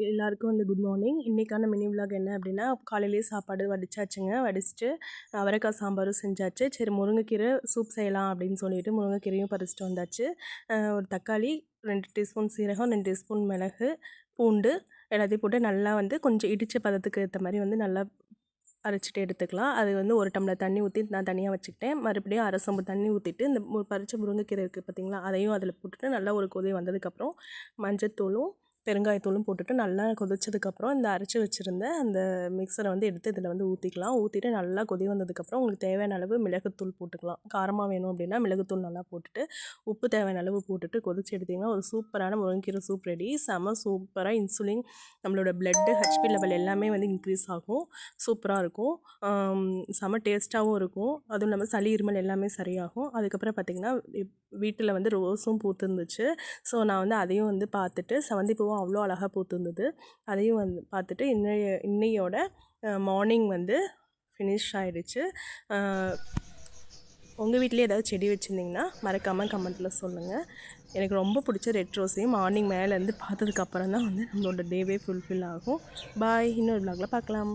எல்லாருக்கும் வந்து good morning. இன்றைக்கான மினி விலாக் என்ன அப்படின்னா, காலையிலேயே சாப்பாடு வடிச்சாச்சுங்க. வடிச்சிட்டு அவரைக்காய் சாம்பாரும் செஞ்சாச்சு. சரி முருங்கைக்கீரை சூப் செய்யலாம் அப்படின்னு சொல்லிட்டு முருங்கைக்கீரையும் பறிச்சிட்டு வந்தாச்சு. ஒரு தக்காளி, 2 டீஸ்பூன் சீரகம், 2 டீஸ்பூன் மிளகு, பூண்டு எல்லாத்தையும் போட்டு நல்லா வந்து கொஞ்சம் இடித்த பதத்துக்கு ஏற்ற மாதிரி வந்து நல்லா அரைச்சிட்டு எடுத்துக்கலாம். அது வந்து 1 டம்ளர் தண்ணி ஊற்றி நான் தனியாக வச்சுக்கிட்டேன். மறுபடியும் அரை சொம்பு தண்ணி ஊற்றிட்டு இந்த பறித்த முருங்கைக்கீரை இருக்குது பார்த்திங்களா, அதையும் அதில் போட்டுட்டு நல்லா ஒரு கொதி வந்ததுக்கப்புறம் மஞ்சத்தூளும் பெருங்காயத்தூளும் போட்டுட்டு நல்லா கொதிச்சதுக்கப்புறம் இந்த அரைச்சி வச்சுருந்த அந்த மிக்சரை வந்து எடுத்து இதில் வந்து ஊற்றிக்கலாம். ஊற்றிட்டு நல்லா கொதி வந்ததுக்கப்புறம் உங்களுக்கு தேவையான அளவு மிளகுத்தூள் போட்டுக்கலாம். காரமாக வேணும் அப்படின்னா மிளகுத்தூள் நல்லா போட்டுட்டு உப்பு தேவையான அளவு போட்டுட்டு கொதிச்சு எடுத்திங்கன்னா ஒரு சூப்பரான முருங்கைக்கீரை சூப் ரெடி. செம சூப்பராக இன்சுலின் நம்மளோட பிளட்டு ஹெச்பி லெவல் எல்லாமே வந்து இன்க்ரீஸ் ஆகும். சூப்பராக இருக்கும். செம டேஸ்ட்டாகவும் இருக்கும். அதுவும் இல்லாமல் சளி இருமல் எல்லாமே சரியாகும். அதுக்கப்புறம் பார்த்திங்கன்னா வீட்டில் வந்து ரோஸும் பூத்துருந்துச்சு. ஸோ நான் வந்து அதையும் வந்து பார்த்துட்டு செவந்தி பூவும் அவ்வளோ அழகாக பூத்துருந்தது. அதையும் வந்து பார்த்துட்டு இன்னையோட மார்னிங் வந்து ஃபினிஷ் ஆகிடுச்சு. உங்கள் வீட்லேயே ஏதாவது செடி வச்சுருந்திங்கன்னா மறக்காமல் கமெண்ட்டில் சொல்லுங்கள். எனக்கு ரொம்ப பிடிச்ச ரெட் ரோஸையும் மார்னிங் மேலேருந்து பார்த்ததுக்கப்புறம் தான் வந்து நம்மளோட டேவே ஃபுல்ஃபில் ஆகும். பாய், இன்னொரு விலாகில் பார்க்கலாம்.